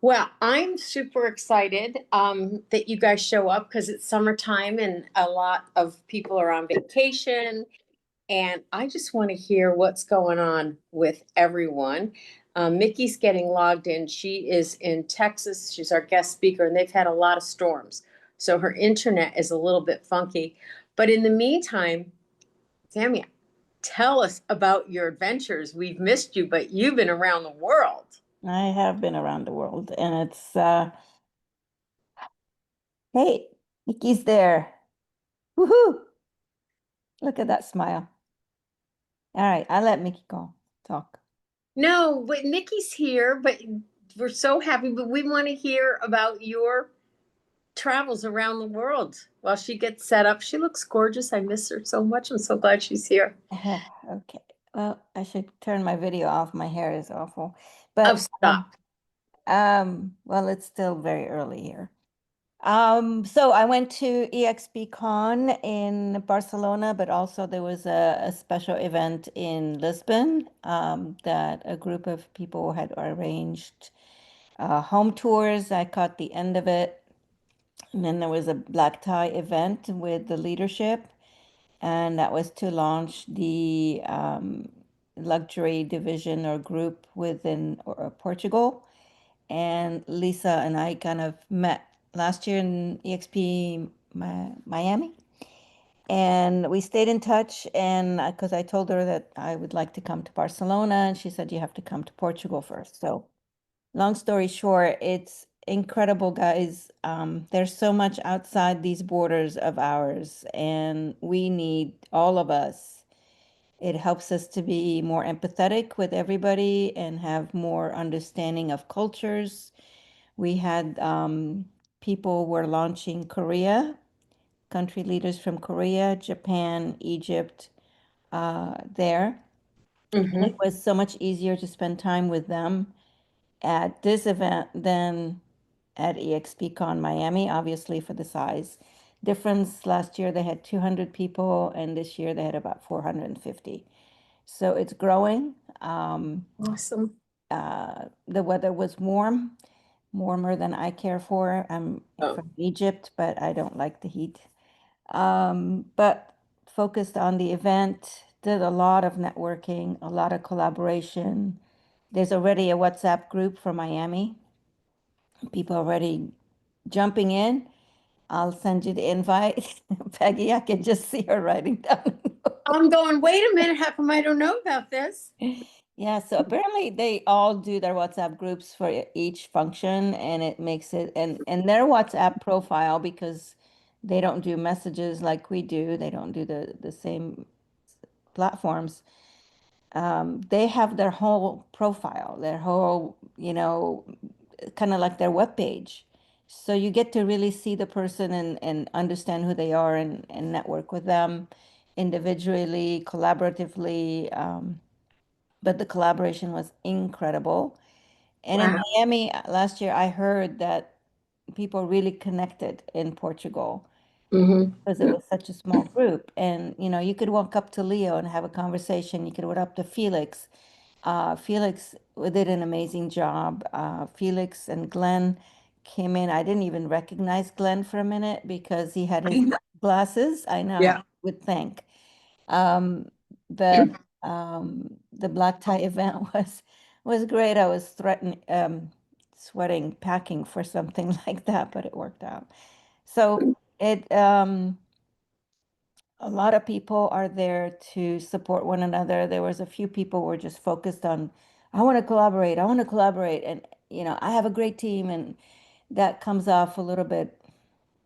Well, I'm super excited that you guys show up because it's summertime and a lot of people are on vacation. And I just want to hear what's going on with everyone. Mickey's getting logged in. She is in Texas. She's our guest speaker, and they've had a lot of storms. So her internet is a little bit funky. But in the meantime, Sammy, tell us about your adventures. We've missed you, but you've been around the world. I have been around the world, and it's hey, Nikki's there. Woohoo! Look at that smile. All right, I'll let Mickey go talk. No, but Nikki's here, but we're so happy. But we want to hear about your travels around the world while she gets set up. She looks gorgeous. I miss her so much. I'm so glad she's here. Okay. Well, I should turn my video off. My hair is awful. Oh, But stop. well, it's still very early here. So I went to EXPCon in Barcelona, but also there was a special event in Lisbon that a group of people had arranged home tours. I caught the end of it. And then there was a black tie event with the leadership, and that was to launch the luxury division or group within Portugal. And Lisa and I kind of met last year in EXP Miami. And we stayed in touch, and because I told her that I would like to come to Barcelona, and she said, you have to come to Portugal first. So, long story short, it's incredible, guys. There's so much outside these borders of ours, and we need all of us. It helps us to be more empathetic with everybody and have more understanding of cultures. We had people were launching Korea, country leaders from Korea, Japan, Egypt, there. And it Hmm. was so much easier to spend time with them at this event than at EXPCon Miami, obviously for the size difference. Last year they had 200 people, and this year they had about 450. So it's growing. Awesome. The weather was warm, warmer than I care for. I'm Oh, from Egypt, but I don't like the heat. But focused on the event, did a lot of networking, a lot of collaboration. There's already a WhatsApp group for Miami. People already jumping in. I'll send you the invite. Peggy, I can just see her writing down. I'm going, wait a minute. How come I don't know about this? Yeah, so apparently they all do their WhatsApp groups for each function, and it makes it and their WhatsApp profile, because they don't do messages like we do. They don't do the same platforms. They have their whole profile, their whole, kind of like their web page. So you get to really see the person and understand who they are and network with them individually, collaboratively. But the collaboration was incredible. And in Wow. Miami last year, I heard that people really connected in Portugal Hmm. because it was such a small group. And, you could walk up to Leo and have a conversation. You could walk up to Felix. Felix did an amazing job. Felix and Glenn came in. I didn't even recognize Glenn for a minute because he had his glasses. I know, Yeah. would think. Um, but the black tie event was great. I was sweating, packing for something like that, but it worked out. So it a lot of people are there to support one another. There was a few people who were just focused on, I want to collaborate, I want to collaborate, and I have a great team, and that comes off a little bit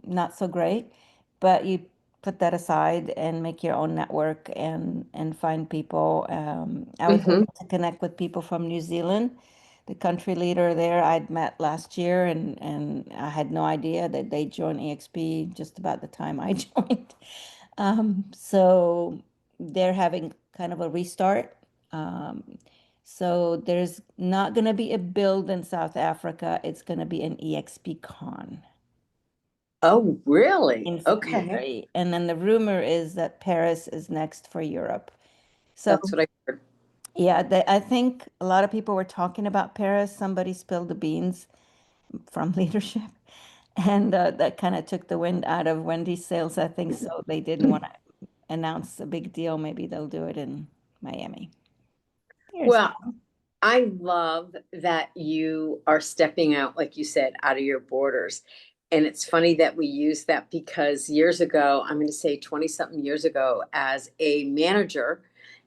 not so great, but you put that aside and make your own network and find people. I was Hmm. able to connect with people from New Zealand. The country leader there I'd met last year, and I had no idea that they joined EXP just about the time I joined. So they're having kind of a restart. Um, so there's not going to be a build in South Africa. It's going to be an EXP Con Oh, really? in Okay. February. And then the rumor is that Paris is next for Europe. So, That's what I heard. yeah, I think a lot of people were talking about Paris. Somebody spilled the beans. from leadership. And that kind of took the wind out of Wendy's sails, I think. So they didn't want to announce a big deal. Maybe they'll do it in Miami. Here's Well, I love that you are stepping out, like you said, out of your borders. And it's funny that we use that because years ago, I'm going to say 20 something years ago, as a manager,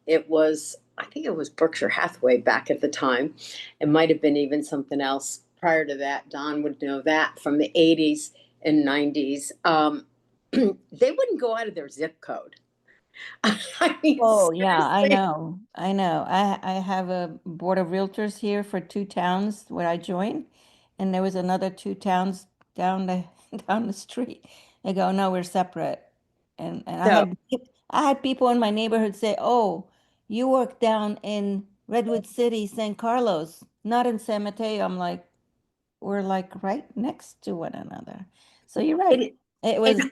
I think it was Berkshire Hathaway back at the time. It might have been even something else prior to that. Don would know that from the 80s and 90s. They wouldn't go out of their zip code. I mean, Oh, yeah, I seriously. know. I know. I have a board of realtors here for two towns where I joined, and there was another two towns down the down the street. They go, no, we're separate. And So I had people in my neighborhood say, "Oh, you work down in Redwood City, San Carlos, not in San Mateo." I'm like, we're like right next to one another. So you're right. it, It was, and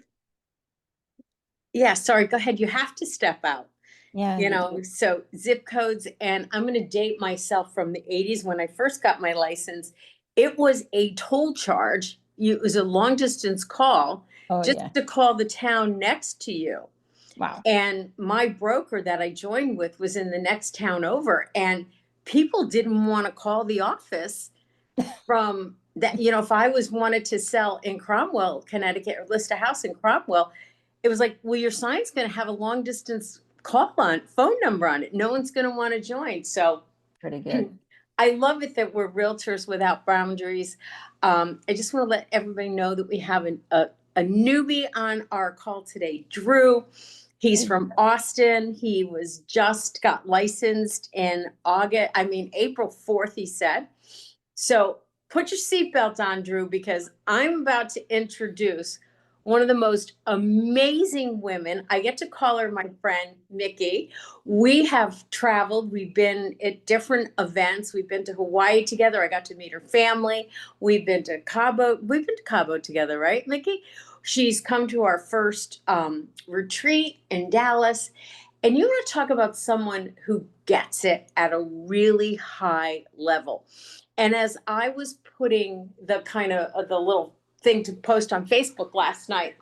yeah, sorry, go ahead. You have to step out. yeah, You you know, do. so zip codes, and I'm going to date myself from the 80s when I first got my license. It was a toll charge. It was a long distance call Oh, just yeah. to call the town next to you. Wow. And my broker that I joined with was in the next town over, and people didn't want to call the office from that. You know, if I was wanted to sell in Cromwell, Connecticut, or list a house in Cromwell, it was like, well, your sign's going to have a long distance call on phone number on it. No one's going to want to join. So Pretty good. I love it that we're realtors without boundaries. I just want to let everybody know that we have a newbie on our call today, Drew. He's from Austin. He was just got licensed in April 4th, he said. So put your seatbelt on, Drew, because I'm about to introduce one of the most amazing women. I get to call her my friend, Mickey. We have traveled. We've been at different events. We've been to Hawaii together. I got to meet her family. We've been to Cabo. We've been to Cabo together, right, Mickey? She's come to our first retreat in Dallas. And you want to talk about someone who gets it at a really high level. And as I was putting the kind of the little thing to post on Facebook last night,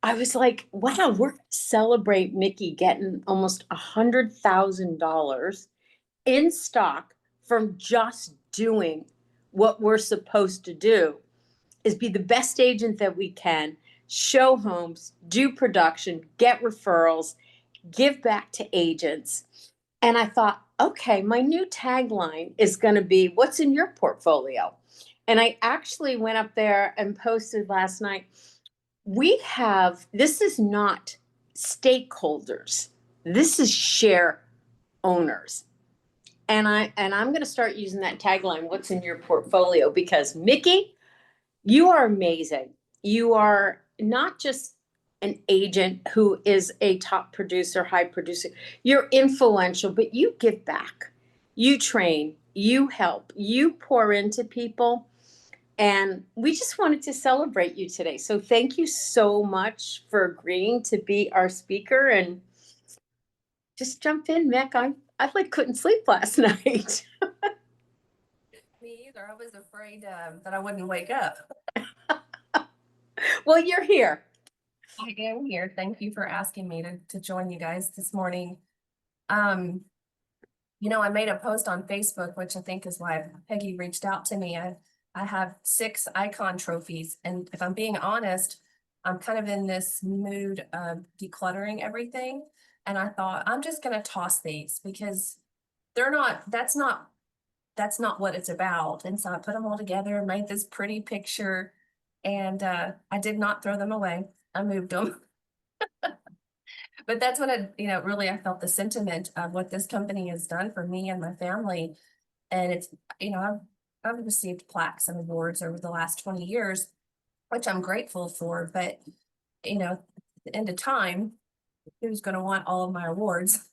I was like, wow, we're gonna celebrate Mickey getting almost $100,000 in stock from just doing what we're supposed to do, is be the best agent that we can, show homes, do production, get referrals, give back to agents. And I thought, okay, my new tagline is going to be, what's in your portfolio? And I actually went up there and posted last night. This is not stakeholders. This is share owners. And I'm going to start using that tagline, what's in your portfolio? Because Mickey, you are amazing. You are not just an agent who is a top producer, high producer. You're influential, but you give back. You train, you help, you pour into people. And we just wanted to celebrate you today. So thank you so much for agreeing to be our speaker, and just jump in, Mick. I like couldn't sleep last night. Me either. I was afraid that I wouldn't wake up. Well, you're here. I am here. Thank you for asking me to join you guys this morning. Um, I made a post on Facebook, which I think is why Peggy reached out to me. I have 6 icon trophies, and if I'm being honest, I'm kind of in this mood of decluttering everything. And I thought I'm just going to toss these because that's not what it's about. And so I put them all together, made this pretty picture, and I did not throw them away. I moved them. But that's when really I felt the sentiment of what this company has done for me and my family. And it's, I've received plaques and awards over the last 20 years, which I'm grateful for. But, at the end of time, who's going to want all of my awards?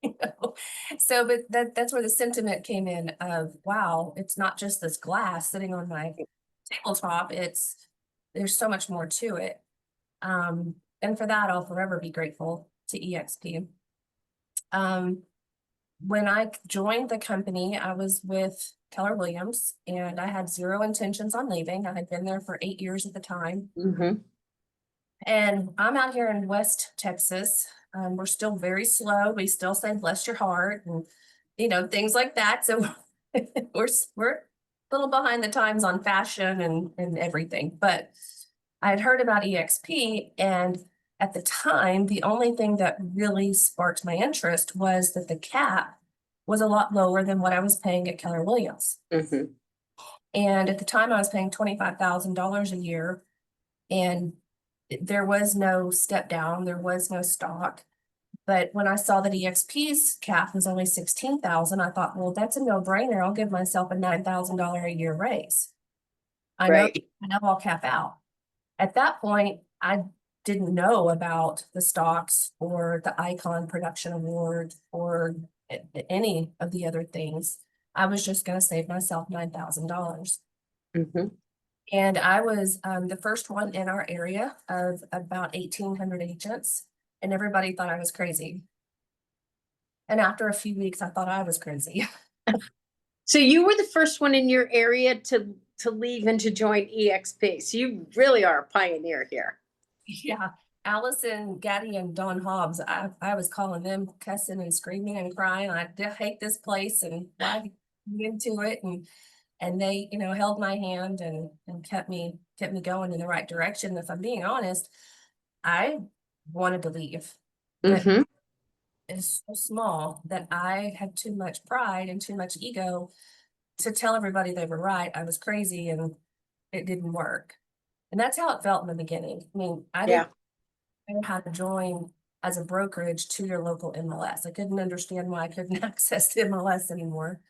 you know? So, but that's where the sentiment came in of, wow, it's not just this glass sitting on my tabletop. There's so much more to it. And for that, I'll forever be grateful to EXP. when I joined the company, I was with Keller Williams and I had zero intentions on leaving. I had been there for 8 years at the time. Mm-hmm. And I'm out here in West Texas. We're still very slow. We still say bless your heart and, things like that. So we're a little behind the times on fashion and everything. But I had heard about EXP, and at the time, the only thing that really sparked my interest was that the cap was a lot lower than what I was paying at Keller Williams. Mm-hmm. And at the time, I was paying $25,000 a year, and there was no step down, there was no stock. But when I saw that EXP's cap was only 16,000, I thought, well, that's a no-brainer. I'll give myself a $9,000 a year raise. I know Right. I'll cap out. At that point, I didn't know about the stocks or the Icon Production Award or any of the other things. I was just going to save myself $9,000. Mm-hmm. And I was the first one in our area of about 1,800 agents, and everybody thought I was crazy. And after a few weeks, I thought I was crazy. So you were the first one in your area to leave and to join EXP. So you really are a pioneer here. Yeah. Allison Gaddy and Don Hobbs, I was calling them cussing and screaming and crying. I hate this place and why get into it. And they, held my hand and kept me going in the right direction. If I'm being honest, I wanted to leave, but Mm-hmm. it's so small that I had too much pride and too much ego to tell everybody they were right. I was crazy and it didn't work. And that's how it felt in the beginning. I mean, I Yeah. didn't know how to join as a brokerage to your local MLS. I couldn't understand why I couldn't access the MLS anymore.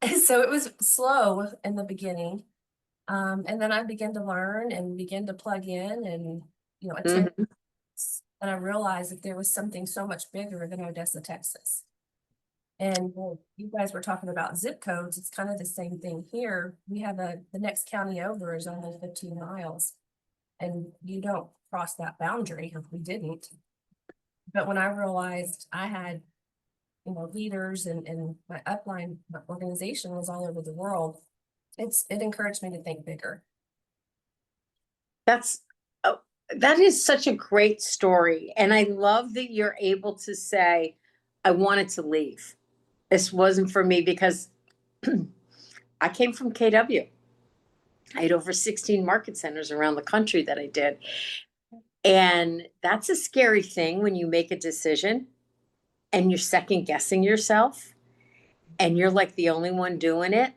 And so it was slow in the beginning. And then I began to learn and begin to plug in and, attend. Mm-hmm. And I realized that there was something so much bigger than Odessa, Texas. And you guys were talking about zip codes. It's kind of the same thing here. We have the next county over is only 15 miles. And you don't cross that boundary, or we didn't. But when I realized I had, leaders and my upline, my organization was all over the world, it encouraged me to think bigger. That's that is such a great story. And I love that you're able to say, I wanted to leave. This wasn't for me because I came from KW. I had over 16 market centers around the country that I did. And that's a scary thing when you make a decision and you're second guessing yourself and you're like the only one doing it.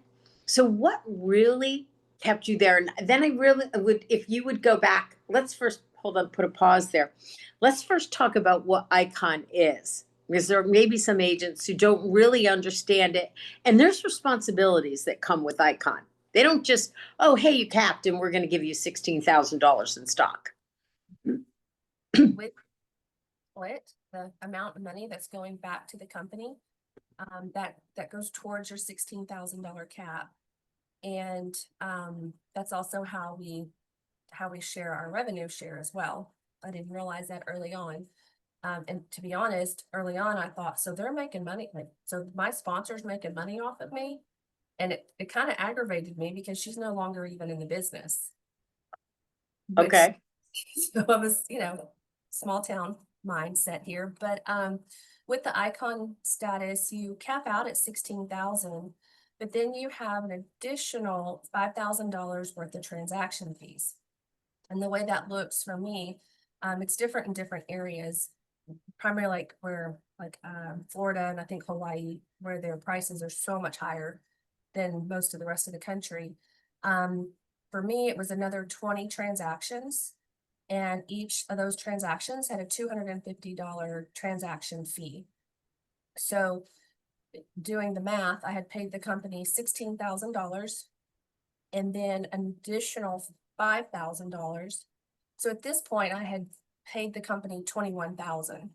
So what really kept you there? And then I really would, if you would go back, let's first hold on, put a pause there. Let's first talk about what Icon is, because there may be some agents who don't really understand it. And there's responsibilities that come with Icon. They don't just, oh, hey, you capped and we're going to give you $16,000 in stock. With split the amount of money that's going back to the company, that goes towards your $16,000 cap. And that's also how we share our revenue share as well. I didn't realize that early on. And to be honest, early on, I thought, so they're making money. So my sponsor's making money off of me. And it kind of aggravated me because she's no longer even in the business. Okay. So I was, small town mindset here. But with the Icon status, you cap out at 16,000, but then you have an additional $5,000 worth of transaction fees. And the way that looks for me, it's different in different areas, primarily like Florida and I think Hawaii, where their prices are so much higher than most of the rest of the country. For me, it was another 20 transactions, and each of those transactions had a $250 transaction fee. So doing the math, I had paid the company $16,000 and then an additional $5,000. So at this point, I had paid the company $21,000.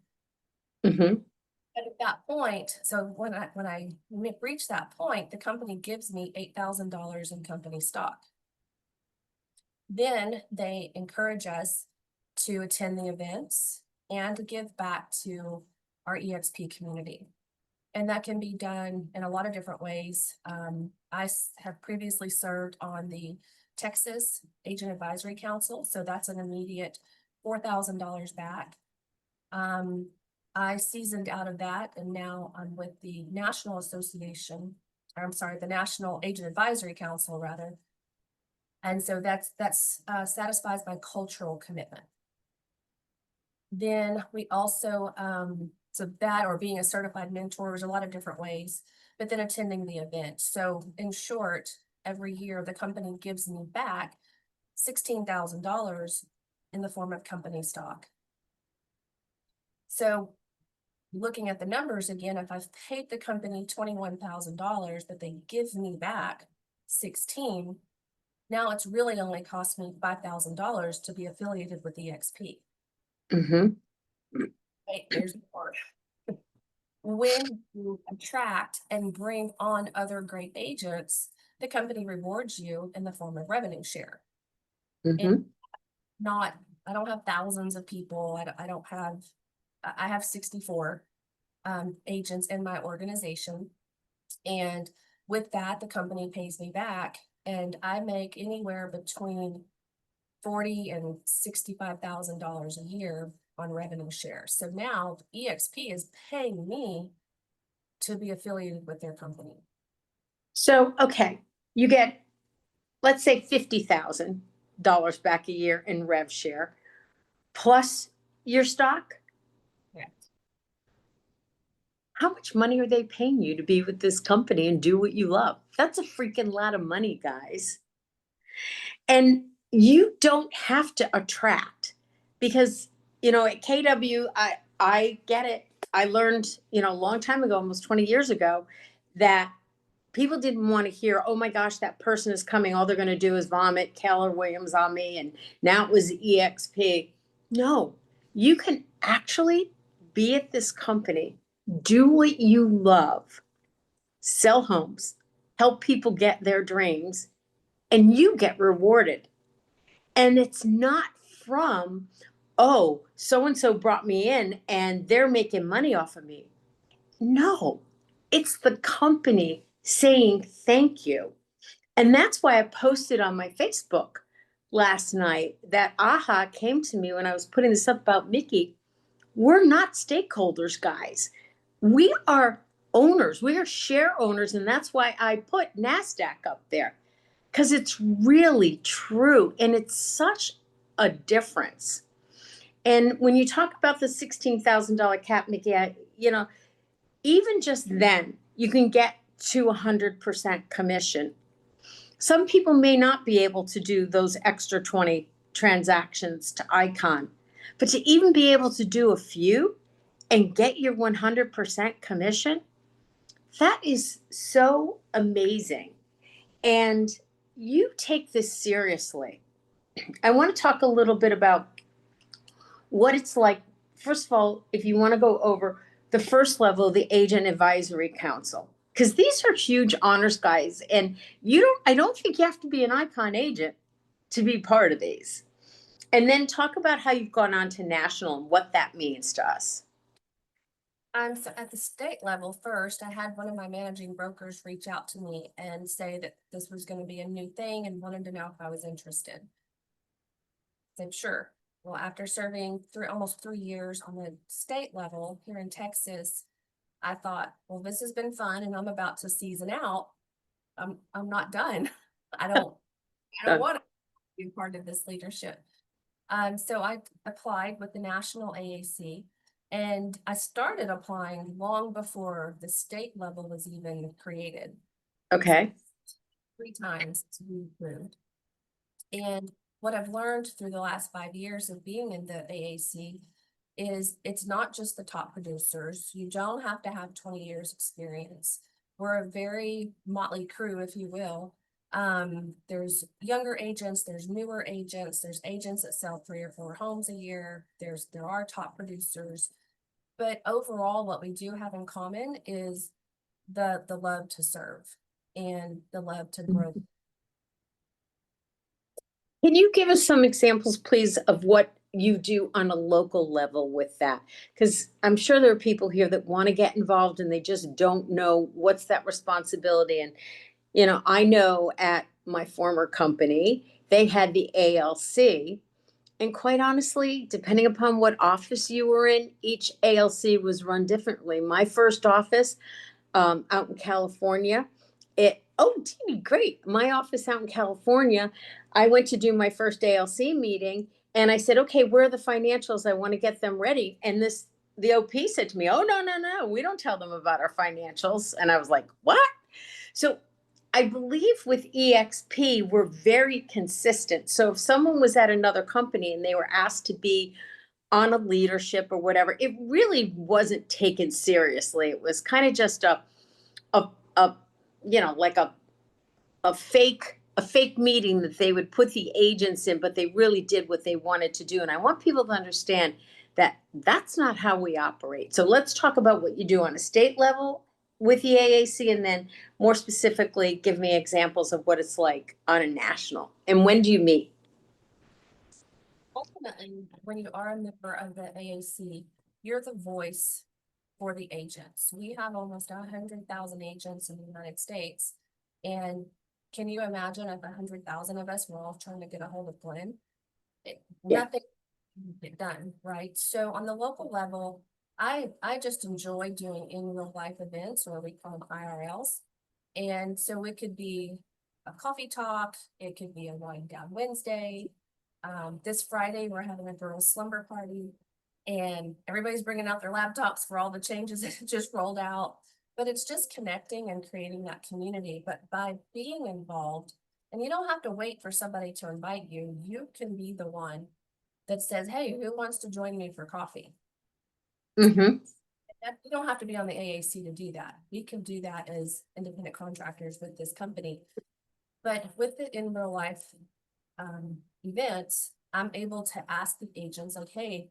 Mm-hmm. But at that point, so when I reached that point, the company gives me $8,000 in company stock. Then they encourage us to attend the events and to give back to our EXP community. And that can be done in a lot of different ways. Have previously served on the Texas Agent Advisory Council, so that's an immediate $4,000 back. I seasoned out of that, and now I'm with the National Association, or I'm sorry, the National Agent Advisory Council, rather. And so that satisfies my cultural commitment. Then we also, so that, or being a certified mentor, there's a lot of different ways, but then attending the event. So in short, every year the company gives me back $16,000 in the form of company stock. So looking at the numbers again, if I've paid the company $21,000, but they give me back 16, now it's really only cost me $5,000 to be affiliated with EXP. Mm-hmm. Right, there's more. When you attract and bring on other great agents, the company rewards you in the form of revenue share. Mm-hmm. And I don't have thousands of people. I have 64 agents in my organization. And with that, the company pays me back, and I make anywhere between $40,000 and $65,000 a year on revenue share. So now EXP is paying me to be affiliated with their company. So, okay, you get, let's say $50,000 back a year in rev share, plus your stock. Correct. How much money are they paying you to be with this company and do what you love? That's a freaking lot of money, guys. And you don't have to attract, because, you know, at KW, I get it. I learned, you know, a long time ago, almost 20 years ago, that people didn't want to hear, oh my gosh, that person is coming. All they're going to do is vomit Keller Williams on me. And now it was EXP. No, you can actually be at this company, do what you love, sell homes, help people get their dreams, and you get rewarded. And it's not from, oh, so-and-so brought me in and they're making money off of me. No, it's the company saying thank you. And that's why I posted on my Facebook last night that aha came to me when I was putting this up about Mickey. We're not stakeholders, guys. We are owners. We are share owners. And that's why I put NASDAQ up there, because it's really true. And it's such a difference. And when you talk about the $16,000 cap, Mickey, you know, even just then you can get to 100% commission. Some people may not be able to do those extra 20 transactions to Icon, but to even be able to do a few and get your 100% commission, that is so amazing. And you take this seriously. I want to talk a little bit about what it's like. First of all, if you want to go over the first level, the Agent Advisory Council, because these are huge honors, guys. And I don't think you have to be an Icon agent to be part of these. And then talk about how you've gone on to national and what that means to us. So at the state level, first, I had one of my managing brokers reach out to me and say that this was going to be a new thing and wanted to know if I was interested. I said, sure. Well, after serving almost 3 years on the state level here in Texas, I thought, well, this has been fun and I'm about to season out. I'm not done. I don't want to be part of this leadership. So I applied with the National AAC, and I started applying long before the state level was even created. Okay. 3 times to be approved. And what I've learned through the last 5 years of being in the AAC is it's not just the top producers. You don't have to have 20 years experience. We're a very motley crew, if you will. There's younger agents, there's newer agents, there's agents that sell 3 or 4 homes a year. There are top producers, but overall, what we do have in common is the love to serve and the love to grow. Can you give us some examples, please, of what you do on a local level with that? Because I'm sure there are people here that want to get involved and they just don't know what's that responsibility. And, I know at my former company, they had the ALC. And quite honestly, depending upon what office you were in, each ALC was run differently. My first office, out in California. Teeny, great. My office out in California, I went to do my first ALC meeting and I said, okay, where are the financials? I want to get them ready. And the OP said to me, oh, no, no, no, we don't tell them about our financials. And I was like, what? So I believe with EXP, we're very consistent. So if someone was at another company and they were asked to be on a leadership or whatever, it really wasn't taken seriously. It was kind of just a, a like a fake meeting that they would put the agents in, but they really did what they wanted to do. And I want people to understand that that's not how we operate. So let's talk about what you do on a state level with the AAC, and then more specifically, give me examples of what it's like on a national. And when do you meet? Ultimately, when you are a member of the AAC, you're the voice for the agents. We have almost 100,000 agents in the United States. And can you imagine if 100,000 of us were all trying to get a hold of Glenn? Yeah. Nothing would get done, right? So on the local level, I just enjoy doing in real life events, or we call them IRLs. And so it could be a coffee talk, it could be a wind down Wednesday. This Friday, we're having a girls' slumber party, and everybody's bringing out their laptops for all the changes that just rolled out. But it's just connecting and creating that community. But by being involved, and you don't have to wait for somebody to invite you, you can be the one that says, hey, who wants to join me for coffee? Mm-hmm. You don't have to be on the AAC to do that. We can do that as independent contractors with this company. But with the in real life events, I'm able to ask the agents, like, hey,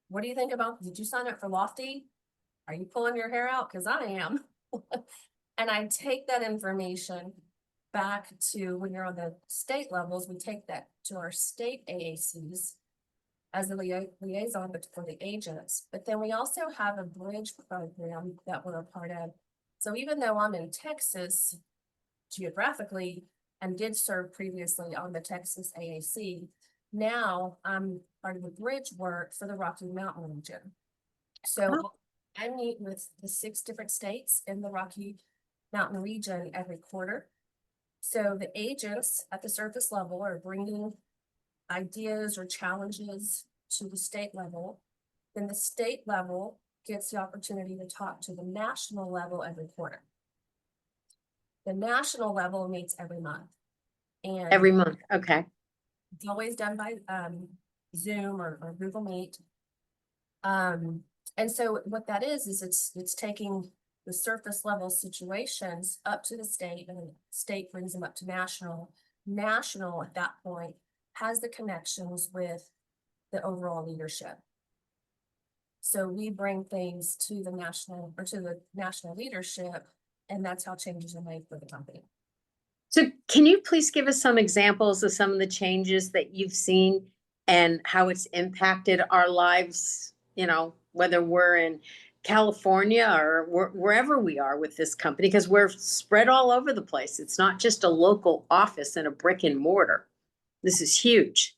what do you think about, did you sign up for Lofty? Are you pulling your hair out? Because I am. And I take that information back to, when you're on the state levels, we take that to our state AACs as a liaison for the agents. But then we also have a bridge program that we're a part of. So even though I'm in Texas geographically and did serve previously on the Texas AAC, now I'm part of the bridge work for the Rocky Mountain region. So I meet with the 6 different states in the Rocky Mountain region every quarter. So the agents at the surface level are bringing ideas or challenges to the state level. Then the state level gets the opportunity to talk to the national level every quarter. The national level meets every month. And Every month. Okay. it's always done by Zoom or Google Meet. And so what that is it's taking the surface level situations up to the state, and the state brings them up to national. National at that point has the connections with the overall leadership. So we bring things to the national leadership, and that's how changes are made for the company. So can you please give us some examples of some of the changes that you've seen and how it's impacted our lives, whether we're in California or wherever we are with this company, because we're spread all over the place. It's not just a local office and a brick and mortar. This is huge.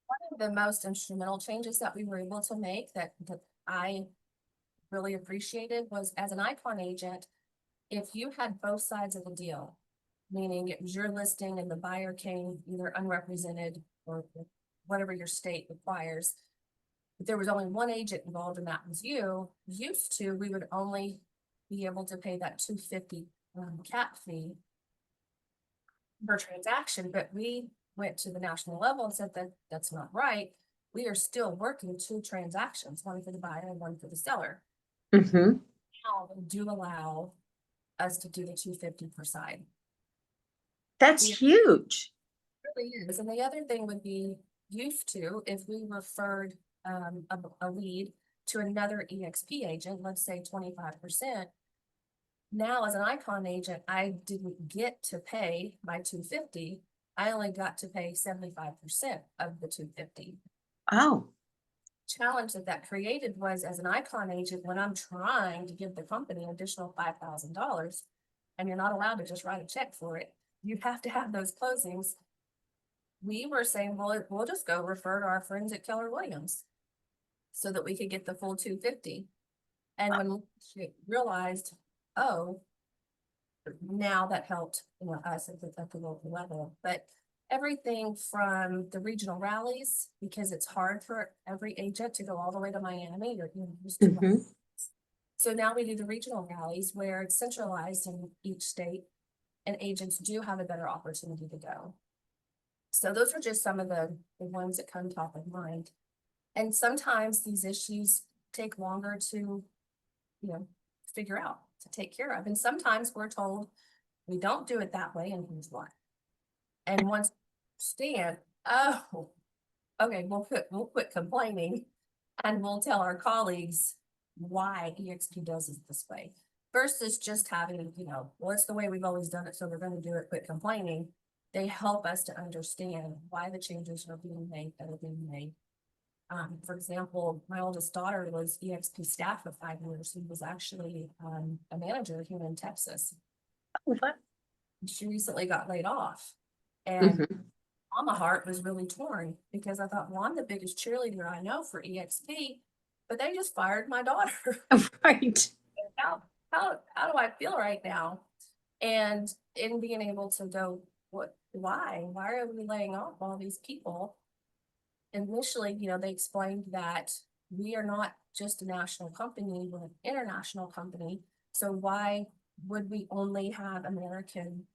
One of the most instrumental changes that we were able to make that I really appreciated was, as an icon agent, if you had both sides of the deal, meaning it was your listing and the buyer came either unrepresented or whatever your state requires, if there was only one agent involved and that was you, used to, we would only be able to pay that $250 cap fee per transaction. But we went to the national level and said that that's not right. We are still working 2 transactions, one for the buyer and one for the seller. Mm-hmm. Now they do allow us to do the $250 per side. That's huge. It really is. And the other thing would be, used to, if we referred a lead to another EXP agent, let's say 25%. Now, as an icon agent, I didn't get to pay my $250. I only got to pay 75% of the $250. Oh, Challenge that created was, as an icon agent, when I'm trying to give the company additional $5,000, and you're not allowed to just write a check for it, you have to have those closings. We were saying, well, we'll just go refer to our friends at Keller Williams so that we could get the full 250. And when she realized, oh, now that helped, us at the local level. But everything from the regional rallies, because it's hard for every agent to go all the way to Miami, or just too much. mhm. So now we do the regional rallies where it's centralized in each state, and agents do have a better opportunity to go. So those are just some of the ones that come top of mind. And sometimes these issues take longer to, figure out, to take care of. And sometimes we're told we don't do it that way, and here's why. And once we understand, oh, okay, we'll quit complaining, and we'll tell our colleagues why EXP does it this way. Versus just having, well, it's the way we've always done it, so we're going to do it, quit complaining. They help us to understand why the changes are being made that are being made. For example, my oldest daughter was EXP staff for 5 years. She was actually a manager here in Texas. What? She recently got laid off. And Mhm. Mama heart was really torn because I thought, well, I'm the biggest cheerleader I know for EXP, but they just fired my daughter. Right. How do I feel right now? And in being able to go, why are we laying off all these people? Initially, they explained that we are not just a national company, we're an international company. So why would we only have American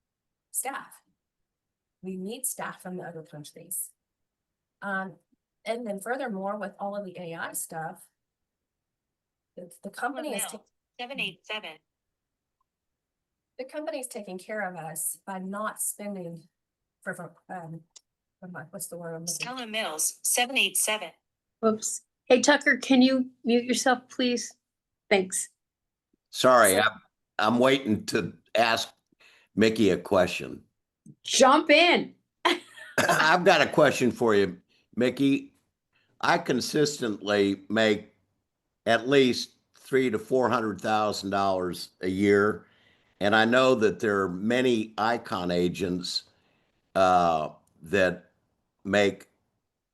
staff? We need staff from the other countries. And then furthermore, with all of the AI stuff, the company is 787. The company is taking care of us by not spending what's the word I'm looking for? Stella Mills, 787. Whoops. Hey, Tucker, can you mute yourself, please? Thanks. Sorry, So- I'm waiting to ask Mickey a question. Jump in. I've got a question for you, Mickey. I consistently make at least $300,000 to $400,000 a year, and I know that there are many icon agents that make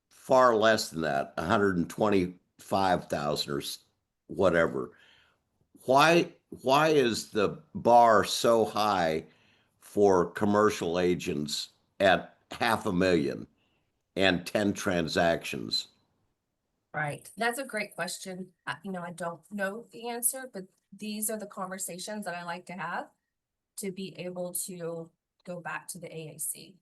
far less than that, 125,000 or whatever. Why is the bar so high for commercial agents at 500,000 and 10 transactions? Right. That's a great question. I don't know the answer, but these are the conversations that I like to have to be able to go back to the AAC.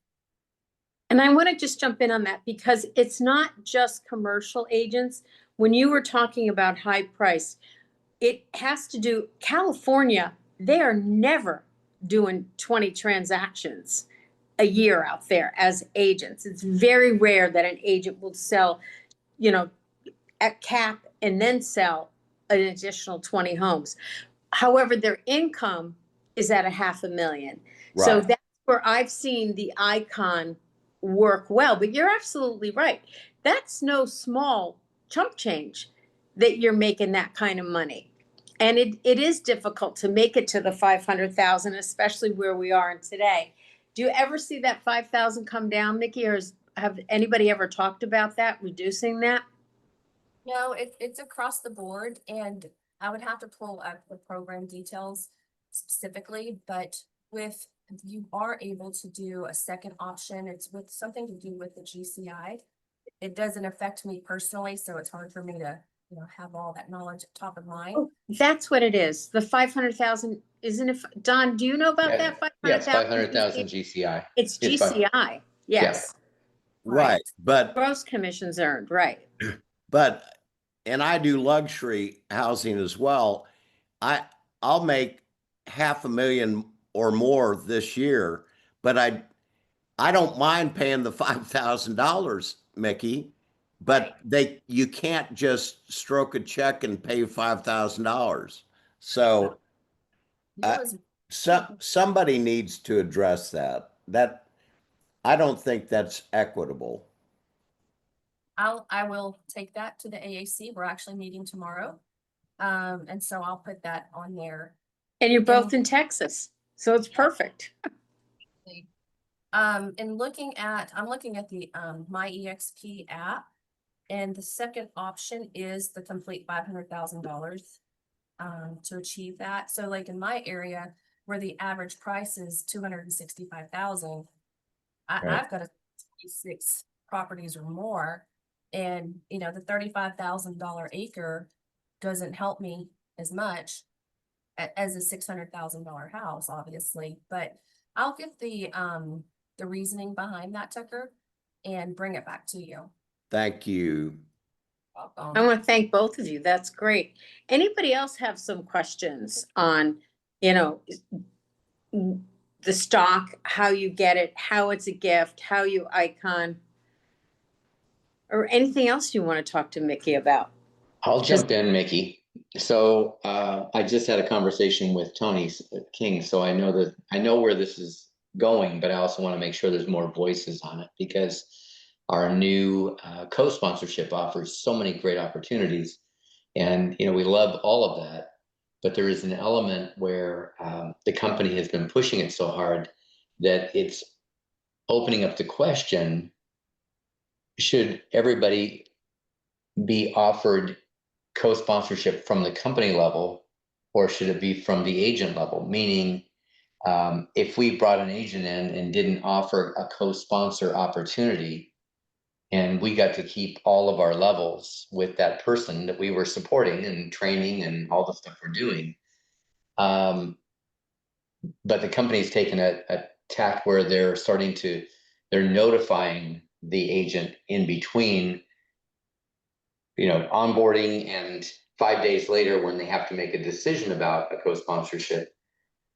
And I want to just jump in on that because it's not just commercial agents. When you were talking about high price, it has to do, California, they are never doing 20 transactions a year out there as agents. It's very rare that an agent will sell, at cap and then sell an additional 20 homes. However, their income is at 500,000. So Right. that's where I've seen the icon work well. But you're absolutely right. That's no small chump change that you're making that kind of money. And it is difficult to make it to the 500,000, especially where we are in today. Do you ever see that 5,000 come down, Mickey, or have anybody ever talked about that, reducing that? No, it's across the board, and I would have to pull up the program details specifically, but you are able to do a second option. It's with something to do with the GCI. It doesn't affect me personally, so it's hard for me to, have all that knowledge top of mind. Oh, that's what it is. The 500,000, isn't it? Don, do you know about Yeah, that? Yeah, it's 500,000 500,000 GCI. It's It's fine. GCI, yes. Right. But Gross commissions earned, right. and I do luxury housing as well. I'll make 500,000 or more this year, but I don't mind paying the $5,000, Mickey. But you can't just stroke a check and pay $5,000. So That was somebody needs to address that. I don't think that's equitable. I will take that to the AAC. We're actually meeting tomorrow. And so I'll put that on there. And you're both in Texas, so it's perfect. And I'm looking at the My EXP app, and the second option is the complete $500,000 to achieve that. So like in my area where the average price is 265,000, Right. I've got 26 properties or more, and you know the $35,000 acre doesn't help me as much as a $600,000 house, obviously. But I'll get the reasoning behind that, Tucker, and bring it back to you. Thank you. Welcome. I want to thank both of you. That's great. Anybody else have some questions on, you know, the stock, how you get it, how it's a gift, how you icon, or anything else you want to talk to Mickey about? I'll jump in, Mickey. So I just had a conversation with Tony King, so I know where this is going, but I also want to make sure there's more voices on it, because our new co-sponsorship offers so many great opportunities, and we love all of that. But there is an element where the company has been pushing it so hard that it's opening up the question: should everybody be offered co-sponsorship from the company level, or should it be from the agent level? Meaning, if we brought an agent in and didn't offer a co-sponsor opportunity, and we got to keep all of our levels with that person that we were supporting and training and all the stuff we're doing, but the company's taken a tack where they're notifying the agent in between onboarding and 5 days later when they have to make a decision about a co-sponsorship.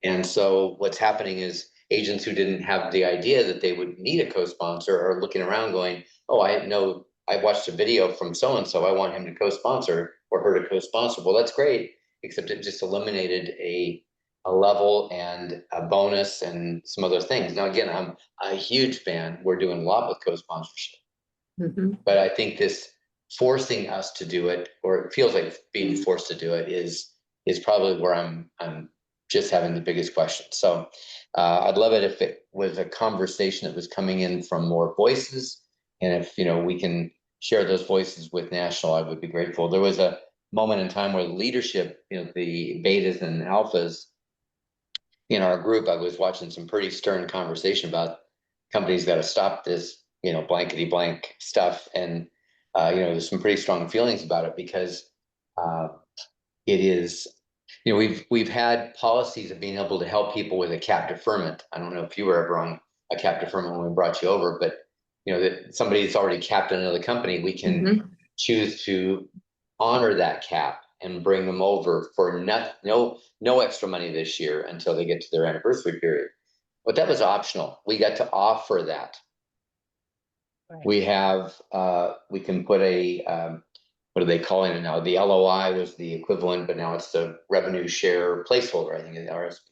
And so what's happening is agents who didn't have the idea that they would need a co-sponsor are looking around going, oh, I watched a video from so-and-so, I want him to co-sponsor or her to co-sponsor. Well, that's great, except it just eliminated a level and a bonus and some other things. Now, again, I'm a huge fan. We're doing a lot with co-sponsorship. But I think this forcing us to do it, or it feels like being forced to do it, is probably where I'm just having the biggest question. So I'd love it if it was a conversation that was coming in from more voices, and if we can share those voices with national, I would be grateful. There was a moment in time where leadership, the betas and alphas in our group, I was watching some pretty stern conversation about companies got to stop this blankety blank stuff. And, there's some pretty strong feelings about it, because it is, we've had policies of being able to help people with a cap deferment. I don't know if you were ever on a cap deferment when we brought you over, but that somebody that's already capped in another company, we can choose to honor that cap and bring them over for no extra money this year until they get to their anniversary period. But that was optional. We got to offer that. Right. We have, we can put a, what are they calling it now? The LOI was the equivalent, but now it's the revenue share placeholder, I think,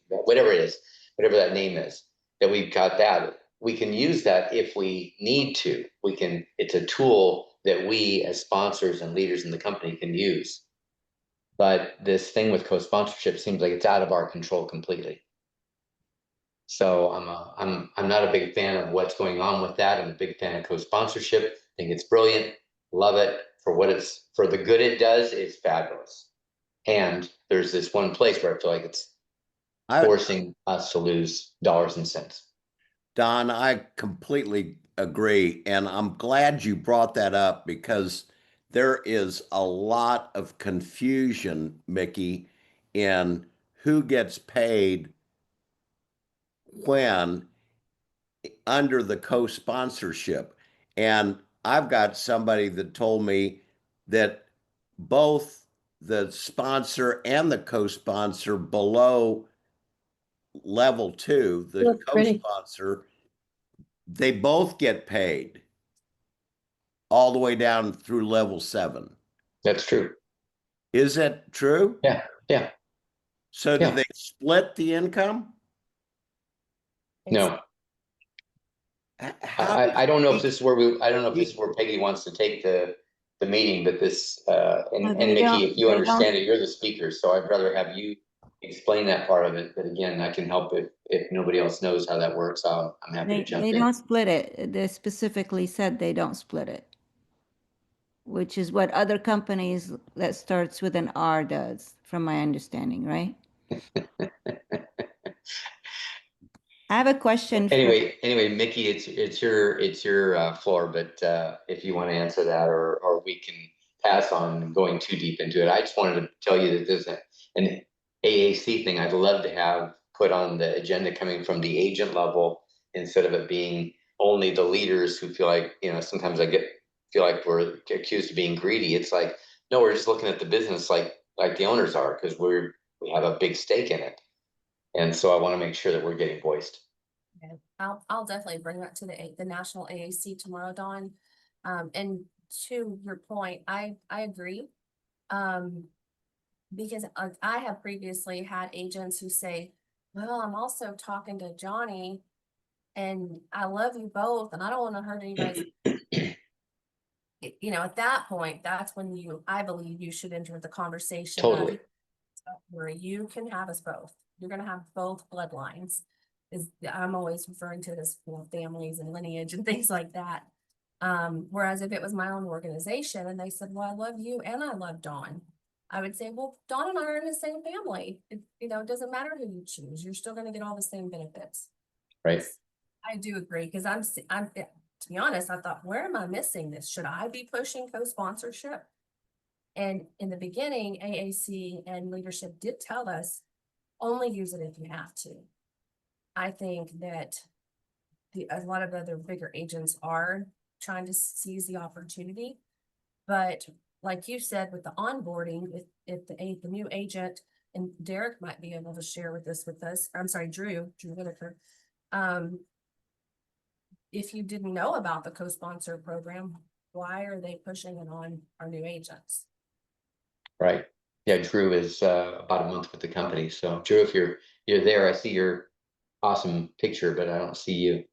whatever it is, whatever that name is, that we've got that. We can use that if we need to. It's a tool that we as sponsors and leaders in the company can use. But this thing with co-sponsorship seems like it's out of our control completely. So I'm not a big fan of what's going on with that. I'm a big fan of co-sponsorship. I think it's brilliant. Love it for the good it does. It's fabulous. And there's this one place where I feel like it's forcing us to lose dollars and cents. Don, I completely agree. And I'm glad you brought that up, because there is a lot of confusion, Mickey, in who gets paid when under the co-sponsorship. And I've got somebody that told me that both the sponsor and the co-sponsor below level 2, the co-sponsor, they both get paid all the way down through level 7. That's true. Is that true? Yeah. Yeah. So do they split the income? No. How does I don't know if he- this is where I don't know if this is where Peggy wants to take the meeting, but this, No, and they Mickey, don't- if you they don't- understand it, you're the speaker, so I'd rather have you explain that part of it, but again, I can help if nobody else knows how that works, I'm happy to jump They in. don't split it. They specifically said they don't split it, which is what other companies that starts with an R does, from my understanding, right? I have a question. Anyway, Mickey, it's your floor, but if you want to answer that, or we can pass on going too deep into it. I just wanted to tell you that there's an AAC thing I'd love to have put on the agenda coming from the agent level instead of it being only the leaders who feel like, sometimes feel like we're accused of being greedy. It's like, no, we're just looking at the business like the owners are, because we have a big stake in it. And so I want to make sure that we're getting voiced. Okay. I'll definitely bring that to the national AAC tomorrow, Dawn. And to your point, I agree. Because I have previously had agents who say, well, I'm also talking to Johnny and I love you both and I don't want to hurt anybody's. At that point, that's when I believe you should enter the conversation. Totally. Where you can have us both. You're going to have both bloodlines. I'm always referring to it as families and lineage and things like that. Whereas if it was my own organization and they said, well, I love you and I love Dawn, I would say, well, Dawn and I are in the same family. It doesn't matter who you choose. You're still going to get all the same benefits. Right. I do agree, because I'm to be honest, I thought, where am I missing this? Should I be pushing co-sponsorship? And in the beginning, AAC and leadership did tell us, only use it if you have to. I think that a lot of other bigger agents are trying to seize the opportunity. But like you said, with the onboarding, if the new agent, and Derek might be able to share with us, I'm sorry, Drew Whitaker. If you didn't know about the co-sponsor program, why are they pushing it on our new agents? Right. Yeah, Drew is about a month with the company. So Drew, if you're there, I see your awesome picture, but I don't see you.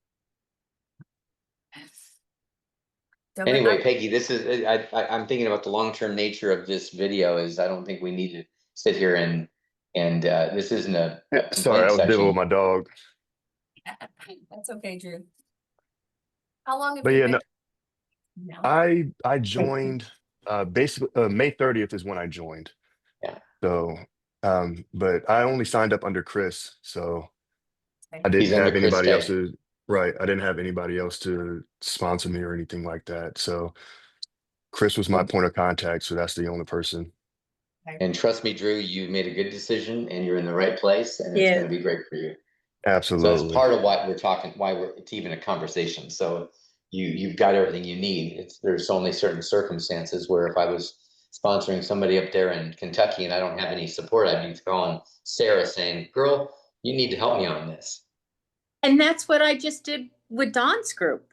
So, Anyway, Peggy, this is I'm thinking about the long-term nature of this video. Is I don't think we need to sit here and this isn't a Sorry, I was dealing with my dog. that's okay, Drew. How long have But you yeah, been? no, No. I joined basically May 30th is when I joined. Yeah. So but I only signed up under Chris, so I He's didn't under have Chris anybody else Day. to right. I didn't have anybody else to sponsor me or anything like that. So Chris was my point of contact, so that's the only person. And trust me, Drew, you made a good decision and you're in the right place and it's Yeah. going to be great for you. So Absolutely. that's part of what we're talking, it's even a conversation. So you've got everything you need. There's only certain circumstances where if I was sponsoring somebody up there in Kentucky and I don't have any support, I'd be calling Sarah saying, girl, you need to help me on this. And that's what I just did with Don's group.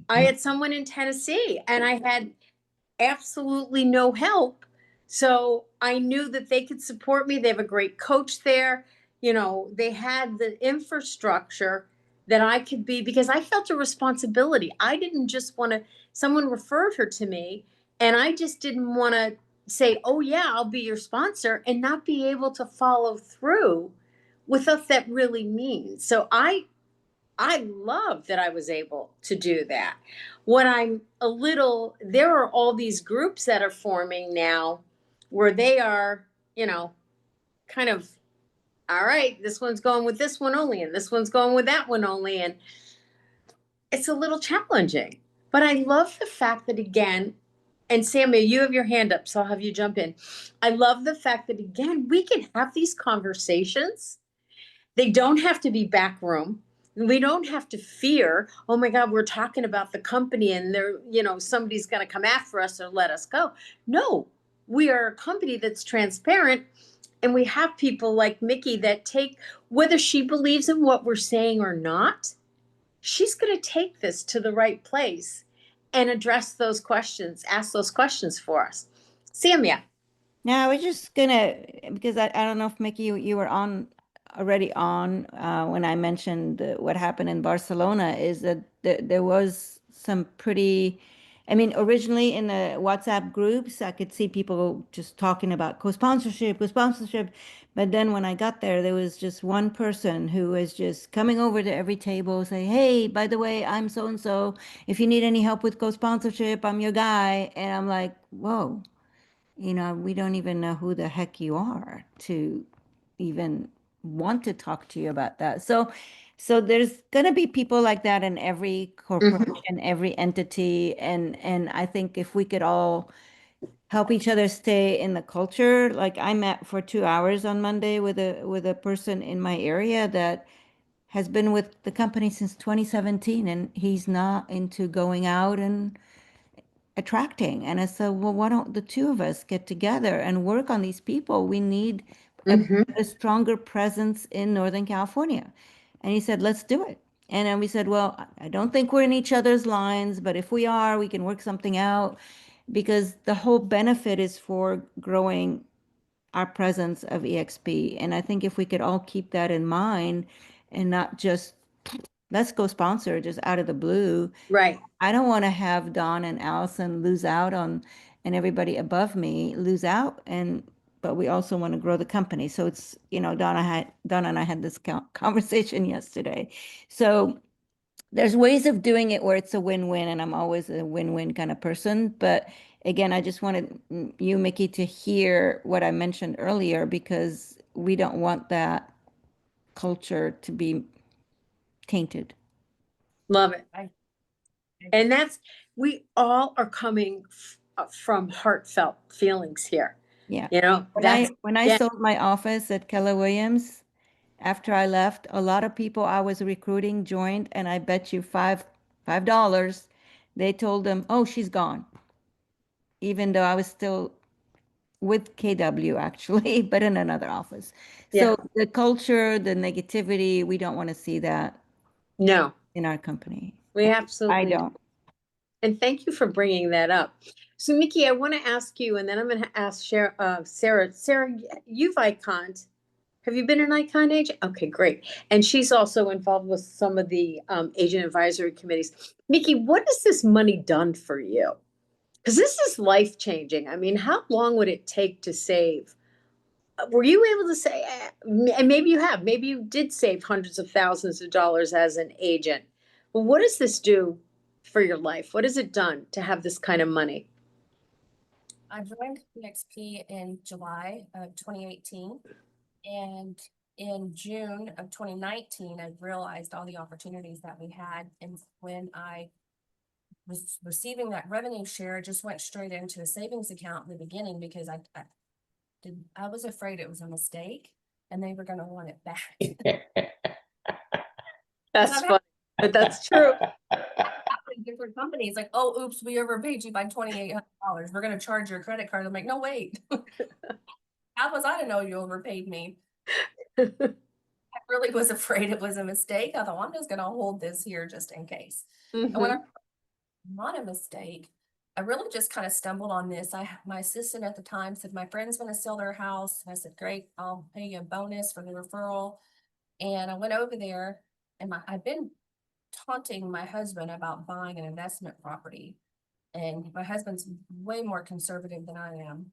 I had someone in Tennessee and I had absolutely no help. So I knew that they could support me. They have a great coach there. They had the infrastructure that I could be, because I felt a responsibility. I didn't just want to, someone referred her to me and I just didn't want to say, oh yeah, I'll be your sponsor and not be able to follow through with what that really means. So I love that I was able to do that. What there are all these groups that are forming now where they are, kind of, all right, this one's going with this one only, and this one's going with that one only. And it's a little challenging. But I love the fact that, again, and Samuel, you have your hand up, so I'll have you jump in. I love the fact that, again, we can have these conversations. They don't have to be backroom. We don't have to fear, oh my God, we're talking about the company and somebody's going to come after us or let us go. No, we are a company that's transparent. And we have people like Mickey that take, whether she believes in what we're saying or not, she's going to take this to the right place and address those questions, ask those questions for us. Samia. Now, we're just gonna, because I don't know if Mickey, you were on already on when I mentioned what happened in Barcelona is that there was some pretty, I mean, originally in the WhatsApp groups, I could see people just talking about co-sponsorship, co-sponsorship. But then when I got there was just one person who was just coming over to every table, saying, "Hey, by the way, I'm so and so. If you need any help with co-sponsorship, I'm your guy." And I'm like, whoa, we don't even know who the heck you are to even want to talk to you about that. So there's going to be people like that in every corporation, every entity. And I think if we could all help each other stay in the culture, like I met for 2 hours on Monday with a person in my area that has been with the company since 2017, and he's not into going out and attracting. And I said, well, why don't the two of us get together and work on these people? We need a stronger presence in Northern California. And he said, let's do it. And then we said, well, I don't think we're in each other's lines, but if we are, we can work something out, because the whole benefit is for growing our presence of EXP. And I think if we could all keep that in mind and not just let's go sponsor just out of the blue. Right. I don't want to have Don and Allison lose out on, and everybody above me lose out. But we also want to grow the company. So it's, Donna and I had this conversation yesterday. So there's ways of doing it where it's a win-win, and I'm always a win-win kind of person. But again, I just wanted you, Mickey, to hear what I mentioned earlier, because we don't want that culture to be tainted. Love it. I- And we all are coming from heartfelt feelings here. Yeah. That's, When I yeah. sold my office at Keller Williams, after I left, a lot of people I was recruiting joined, and I bet you $5, they told them, "Oh, she's gone," even though I was still with KW actually, but in another office. So the culture, the negativity, we don't want to see that No, in our company. we I absolutely do. don't. And thank you for bringing that up. So Mickey, I want to ask you, and then I'm going to ask Sarah. Sarah, you've iconed. Have you been an icon agent? Okay, great. And she's also involved with some of the agent advisory committees. Mickey, what has this money done for you? Because this is life changing. I mean, how long would it take to save? Were you able to say, and maybe you have, maybe you did save hundreds of thousands of dollars as an agent. Well, what does this do for your life? What has it done to have this kind of money? I joined EXP in July of 2018. And in June of 2019, I realized all the opportunities that we had. And when I was receiving that revenue share, it just went straight into a savings account in the beginning, because I was afraid it was a mistake and they were going to want it back. That's funny, but that's true. Different companies like, oh, oops, we overpaid you by $2,800. We're going to charge your credit card. I'm like, no, wait. How was I to know you overpaid me? I really was afraid it was a mistake. I thought, I'm just going to hold this here just in case. And when not a mistake, I really just kind of stumbled on this. My assistant at the time said, my friend's going to sell their house. And I said, great, I'll pay you a bonus for the referral. And I went over there, and I've been taunting my husband about buying an investment property. And my husband's way more conservative than I am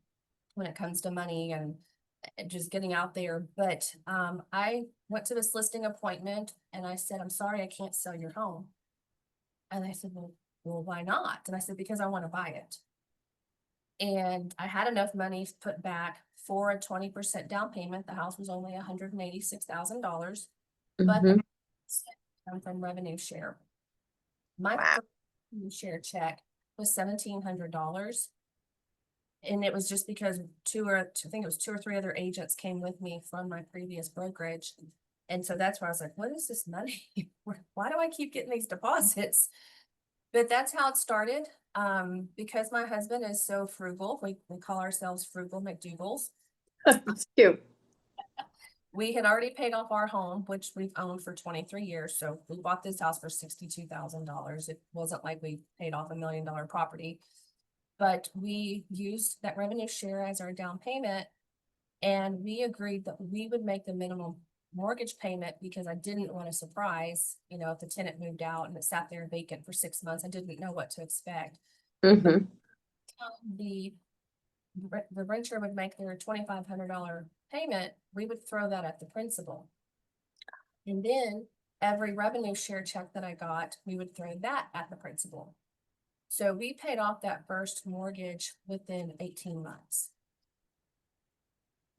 when it comes to money and just getting out there. But I went to this listing appointment and I said, I'm sorry, I can't sell your home. And they said, well, why not? And I said, because I want to buy it. And I had enough money put back for a 20% down payment. The house was only $186,000, but the come from revenue share. My first revenue share check was $1,700. And it was just because I think it was 2 or 3 other agents came with me from my previous brokerage. And so that's why I was like, what is this money? Why do I keep getting these deposits? But that's how it started. Because my husband is so frugal, we call ourselves frugal McDougalls. That's cute. We had already paid off our home, which we've owned for 23 years. So we bought this house for $62,000. It wasn't like we paid off $1 million property, but we used that revenue share as our down payment. And we agreed that we would make the minimum mortgage payment because I didn't want to surprise, if the tenant moved out and it sat there vacant for 6 months. I didn't know what to expect. Mm-hmm. The the renter would make their $2,500 payment, we would throw that at the principal. And then every revenue share check that I got, we would throw that at the principal. So we paid off that first mortgage within 18 months.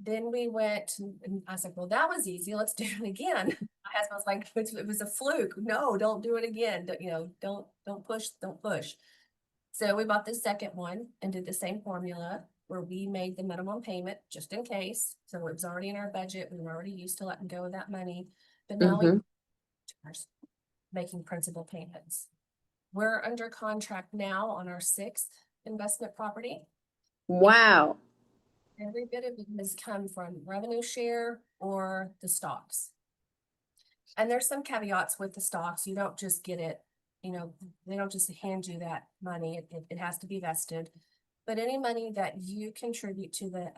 Then we went and I said, well, that was easy. Let's do it again. My husband was like, it was a fluke. No, don't do it again. Don't push. So we bought the second one and did the same formula where we made the minimum payment just in case. So it was already in our budget. We were already used to letting go of that money. But now we are making principal payments. We're under contract now on our 6th investment property. Wow. Every bit of it has come from revenue share or the stocks. And there's some caveats with the stocks. You don't just get it, they don't just hand you that money. It has to be vested. But any money that you contribute to the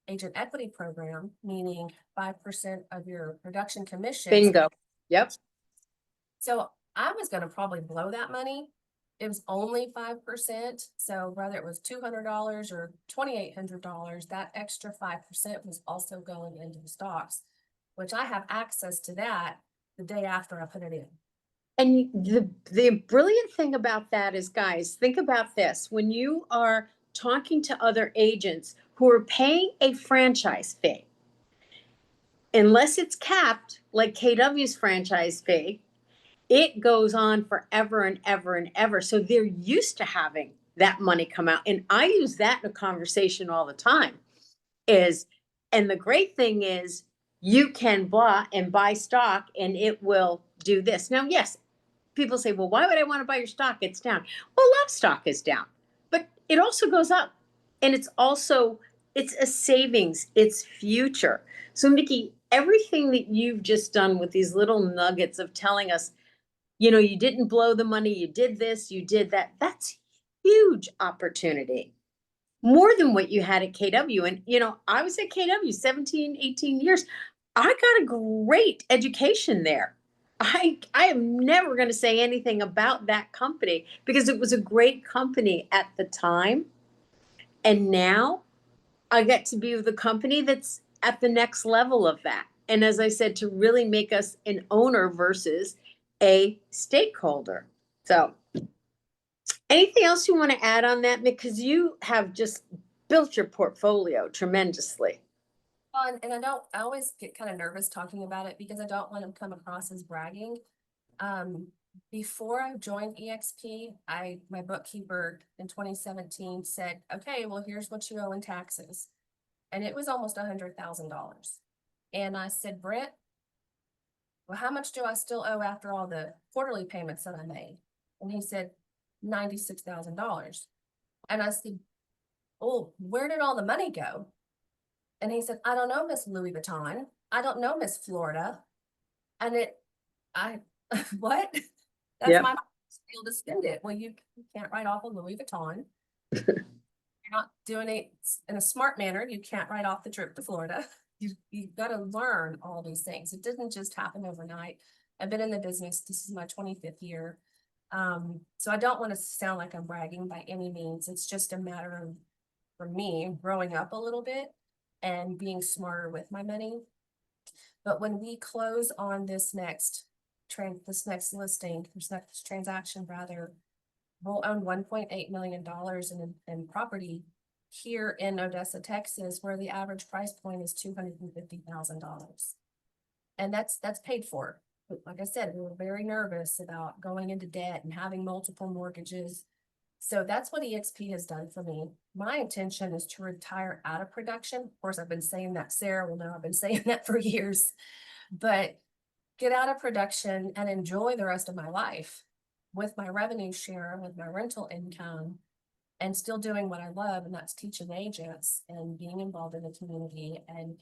agent equity program, meaning 5% of your production commission. Bingo. Yep. So I was going to probably blow that money. It was only 5%. So whether it was $200 or $2,800, that extra 5% was also going into the stocks, which I have access to that the day after I put it in. And the brilliant thing about that is, guys, think about this. When you are talking to other agents who are paying a franchise fee, unless it's capped, like KW's franchise fee, it goes on forever and ever and ever. So they're used to having that money come out. And I use that in a conversation all the time and the great thing is you can buy stock and it will do this. Now, yes, people say, well, why would I want to buy your stock? It's down. Well, a lot of stock is down, but it also goes up. And it's a savings, it's future. So Mickey, everything that you've just done with these little nuggets of telling us, you didn't blow the money, you did this, you did that. That's huge opportunity. More than what you had at KW. And, I was at KW 17, 18 years. I got a great education there. I am never going to say anything about that company because it was a great company at the time. And now I get to be with a company that's at the next level of that. And as I said, to really make us an owner versus a stakeholder. So anything else you want to add on that? Because you have just built your portfolio tremendously. And I always get kind of nervous talking about it because I don't want to come across as bragging. Before I joined EXP, my bookkeeper in 2017 said, okay, well, here's what you owe in taxes. And it was almost $100,000. And I said, Brent, well, how much do I still owe after all the quarterly payments that I made? And he said, $96,000. And I said, oh, where did all the money go? And he said, I don't know, Miss Louis Vuitton. I don't know, Miss Florida. And what? That's my skill to spend it. Well, you can't write off a Louis Vuitton. You're not doing it in a smart manner. You can't write off the trip to Florida. You've got to learn all these things. It didn't just happen overnight. I've been in the business. This is my 25th year. So I don't want to sound like I'm bragging by any means. It's just a matter of, for me, growing up a little bit and being smarter with my money. But when we close on this next transaction rather, we'll own $1.8 million in property here in Odessa, Texas, where the average price point is $250,000. And that's paid for. But like I said, we were very nervous about going into debt and having multiple mortgages. So that's what EXP has done for me. My intention is to retire out of production. Of course, I've been saying that. Sarah will know I've been saying that for years. But get out of production and enjoy the rest of my life with my revenue share, with my rental income, and still doing what I love, and that's teaching agents and being involved in the community and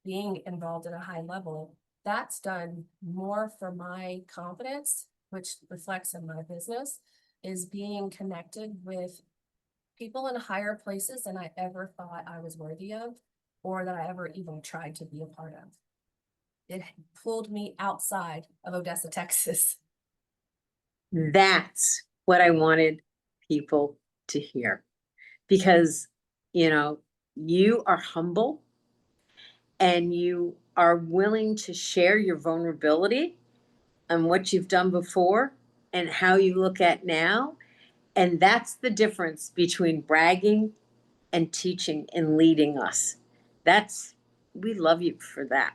being involved at a high level. That's done more for my confidence, which reflects in my business, is being connected with people in higher places than I ever thought I was worthy of, or that I ever even tried to be a part of. it pulled me outside of Odessa, Texas. That's what I wanted people to hear. Because, you know, you are humble and you are willing to share your vulnerability and what you've done before and how you look at now. And that's the difference between bragging and teaching and leading us. We love you for that.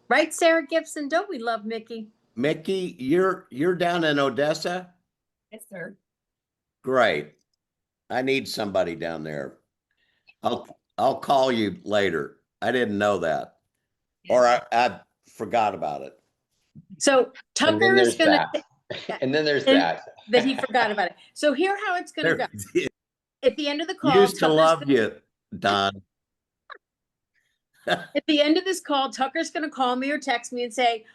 Right, Sarah Gibson? Don't we love Mickey? Mickey, you're down in Odessa? Yes, sir. Great. I need somebody down there. I'll call you later. I didn't know that. Or I forgot about it. So And Tucker then is there's gonna, that. And then there's and that. that he forgot about it. So here how it's gonna go. At the end of the call, Used to Tucker's love you, Don. at the end of this call, Tucker's gonna call me or text me and say,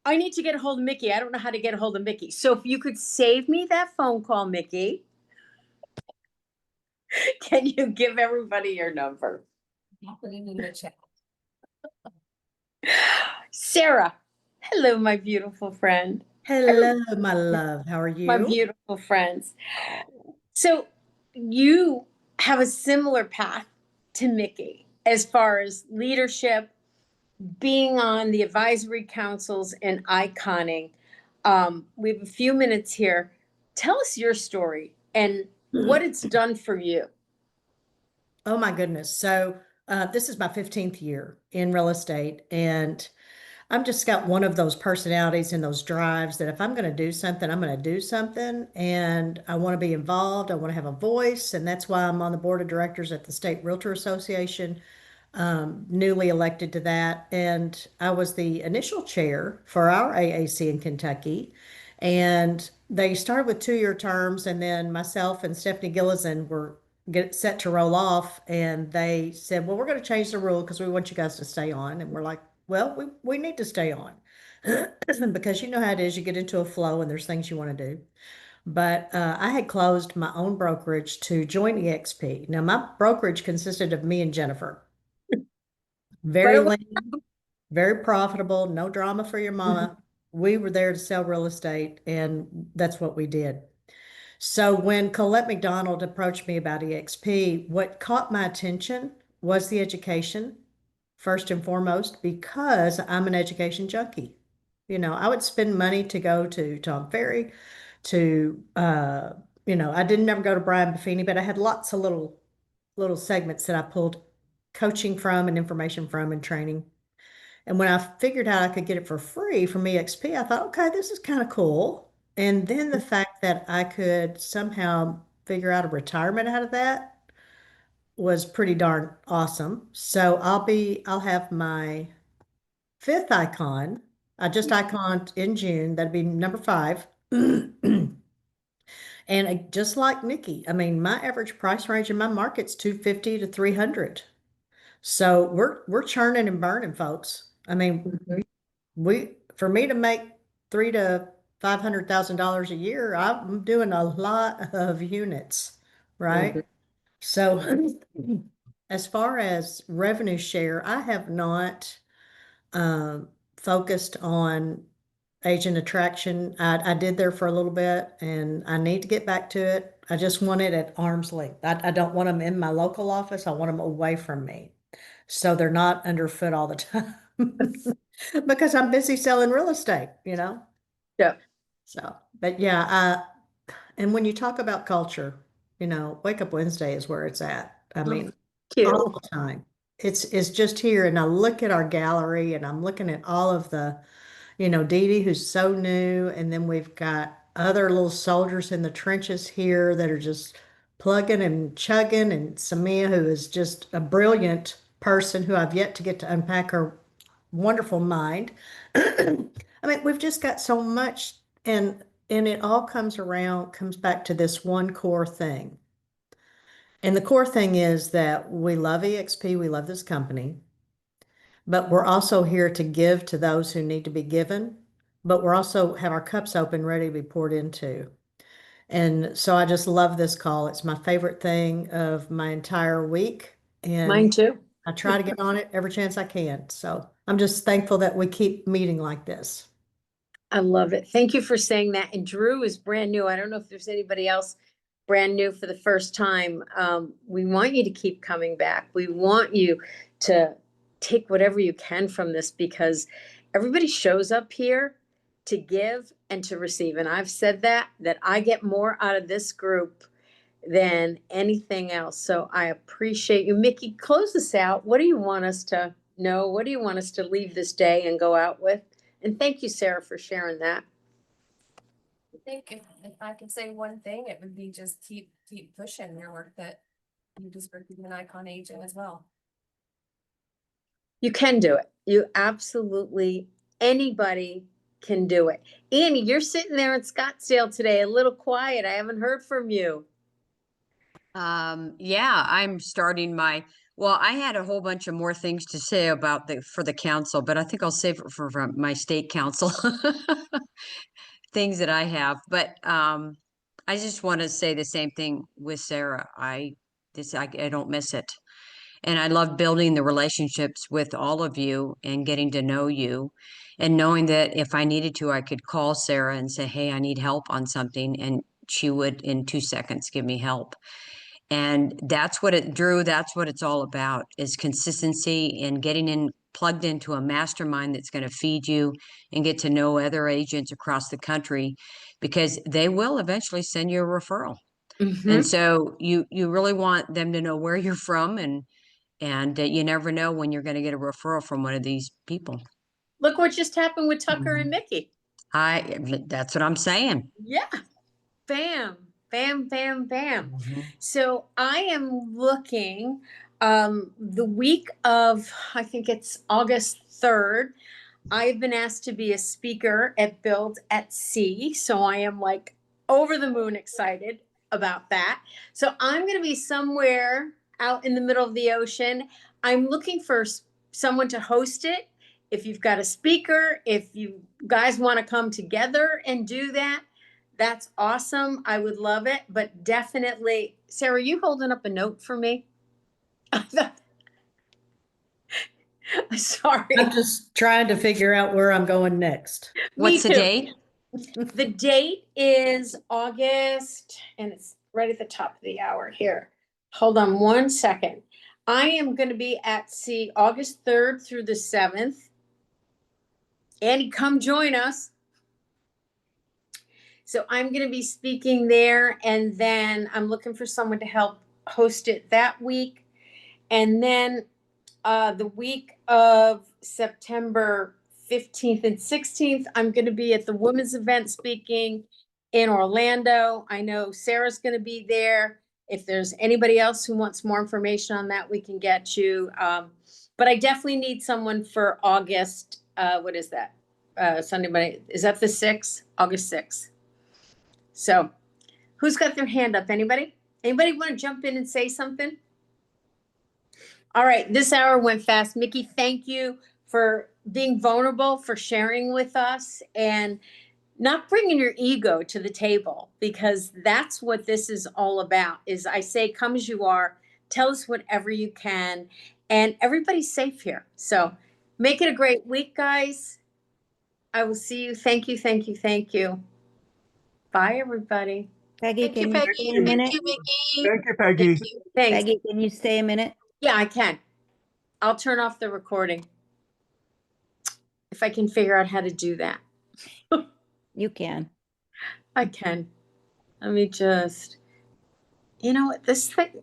I need to get a hold of Mickey. I don't know how to get a hold of Mickey. So if you could save me that phone call, Mickey, can you give everybody your number? I'll put it in the chat. Sarah, hello, my beautiful friend. Hello, my love. How are My you? beautiful friends. So you have a similar path to Mickey as far as leadership, being on the advisory councils and iconing. We have a few minutes here. Tell us your story and what it's done for you. Oh my goodness. So, this is my 15th year in real estate, and I'm just got one of those personalities and those drives that if I'm going to do something, I'm going to do something, and I want to be involved. I want to have a voice, and that's why I'm on the board of directors at the State Realtor Association, newly elected to that. And I was the initial chair for our AAC in Kentucky. And they started with 2-year terms, and then myself and Stephanie Gillison were get set to roll off. And they said, well, we're going to change the rule because we want you guys to stay on. And we're like, well, we need to stay on because you know how it is. You get into a flow and there's things you want to do. But I had closed my own brokerage to join EXP. Now, my brokerage consisted of me and Jennifer. Very But lean, very profitable, no drama for your mama. We were there to sell real estate, and that's what we did. So when Colette McDonald approached me about EXP, what caught my attention was the education, first and foremost, because I'm an education junkie. You know, I would spend money to go to Tom Ferry, to I didn't never go to Brian Buffini, but I had lots of little segments that I pulled coaching from and information from and training. And when I figured out I could get it for free from EXP, I thought, okay, this is kind of cool. And then the fact that I could somehow figure out a retirement out of that was pretty darn awesome. So I'll have my 5th icon. I just iconed in June. That'd be number 5. And just like Nikki, I mean, my average price range in my market's 250 to 300. So we're churning and burning, folks. I mean, for me to make three to $500,000 a year, I'm doing a lot of units, right? So as far as revenue share, I have not focused on agent attraction. I did there for a little bit and I need to get back to it. I just want it at arm's length. I don't want them in my local office. I want them away from me. So they're not underfoot all the time because I'm busy selling real estate, you know? yeah, So, but yeah, and when you talk about culture, Wake Up Wednesday is where it's at. I mean, cute. all the time. It's just here. And I look at our gallery and I'm looking at all of the Dee Dee, who's so new, and then we've got other little soldiers in the trenches here that are just plugging and chugging, and Samia, who is just a brilliant person who I've yet to get to unpack her wonderful mind. I mean, we've just got so much, and it all comes back to this one core thing. And the core thing is that we love EXP, we love this company. But we're also here to give to those who need to be given, but we're also have our cups open, ready to be poured into. And so I just love this call. It's my favorite thing of my entire week. Mine And too. I try to get on it every chance I can. So I'm just thankful that we keep meeting like this. I love it. Thank you for saying that. And Drew is brand new. I don't know if there's anybody else brand new for the first time. We want you to keep coming back. We want you to take whatever you can from this because everybody shows up here to give and to receive. And I've said that I get more out of this group than anything else. So I appreciate you. Mickey, close this out. What do you want us to know? What do you want us to leave this day and go out with? And thank you, Sarah, for sharing that. I think if I could say one thing, it would be just keep pushing your work that you just worked with an icon agent as well. You can do it. You absolutely, anybody can do it. Annie, you're sitting there in Scottsdale today, a little quiet. I haven't heard from you. Yeah, I'm starting well, I had a whole bunch of more things to say about for the council, but I think I'll save it for my state council things that I have. But I just want to say the same thing with Sarah. I don't miss it. And I love building the relationships with all of you and getting to know you and knowing that if I needed to, I could call Sarah and say, hey, I need help on something. And she would in 2 seconds give me help. And that's what Drew, that's what it's all about is consistency and getting plugged into a mastermind that's going to feed you and get to know other agents across the country because they will eventually send you a referral. And so you really want them to know where you're from and you never know when you're going to get a referral from one of these people. Look what just happened with Tucker and Mickey. That's what I'm saying. Yeah. Bam, bam, bam, bam. So I am looking the week of, I think it's August 3rd. I've been asked to be a speaker at Build at Sea. So I am like over the moon excited about that. So I'm going to be somewhere out in the middle of the ocean. I'm looking for someone to host it. If you've got a speaker, if you guys want to come together and do that, that's awesome. I would love it. But definitely, Sarah, you holding up a note for me? Sorry. I'm just trying to figure out where I'm going next. What's the date? The date is August, and it's right at the top of the hour here. Hold on 1 second. I am going to be at sea August 3rd through the 7th. Annie, come join us. So I'm going to be speaking there, and then I'm looking for someone to help host it that week. And then the week of September 15th and 16th, I'm going to be at the women's event speaking in Orlando. I know Sarah's going to be there. If there's anybody else who wants more information on that, we can get you. But I definitely need someone for August. What is that? Sunday, Monday. Is that the 6th? August 6th. So who's got their hand up? Anybody? Anybody want to jump in and say something? All right, this hour went fast. Mickey, thank you for being vulnerable, for sharing with us and not bringing your ego to the table, because that's what this is all about. Is I say, come as you are, tell us whatever you can, and everybody's safe here. So make it a great week, guys. I will see you. Thank you, thank you, thank you. Bye, everybody. Peggy, Thank you, can you Peggy. stay a minute? Thank you, Mickey. Thank you, Peggy. Thanks. Peggy, can you stay a minute? Yeah, I can. I'll turn off the recording if I can figure out how to do that. You can. I can. Let me just, you know what, this thing.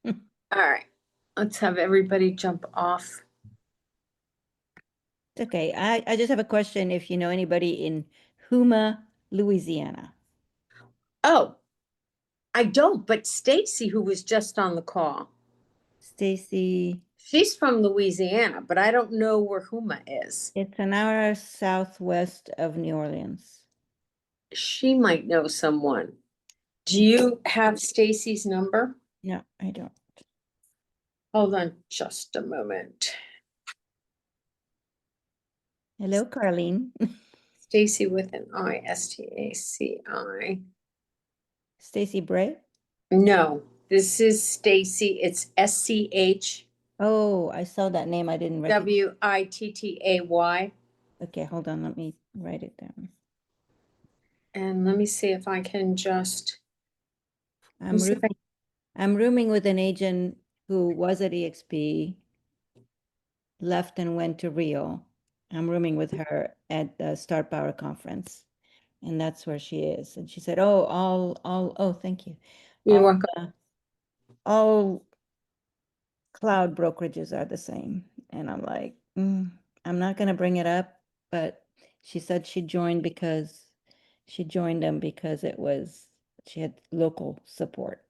All right, let's have everybody jump off. It's okay. I just have a question if you know anybody in Houma, Louisiana. Oh, I don't, but Stacy, who was just on the call, Stacy, she's from Louisiana, but I don't know where Huma is. it's an hour southwest of New Orleans. She might know someone. Do you have Stacy's number? No, I don't. Hold on just a moment. Hello, Carlene. Stacy with an I, S-T-A-C-I. Stacy Bray. No, this is Stacy. It's S-C-H. Oh, I saw that name. I didn't recognize. Wittay. Okay, hold on. Let me write it down. And let me see if I can just, I'm see if I- I'm rooming with an agent who was at EXP, left and went to Rio. I'm rooming with her at the Star Power Conference, and that's where she is. And she said, "Oh, oh, thank you. you're All, welcome. all cloud brokerages are the same." And I'm like, I'm not gonna bring it up, but she said she joined them because she had local support.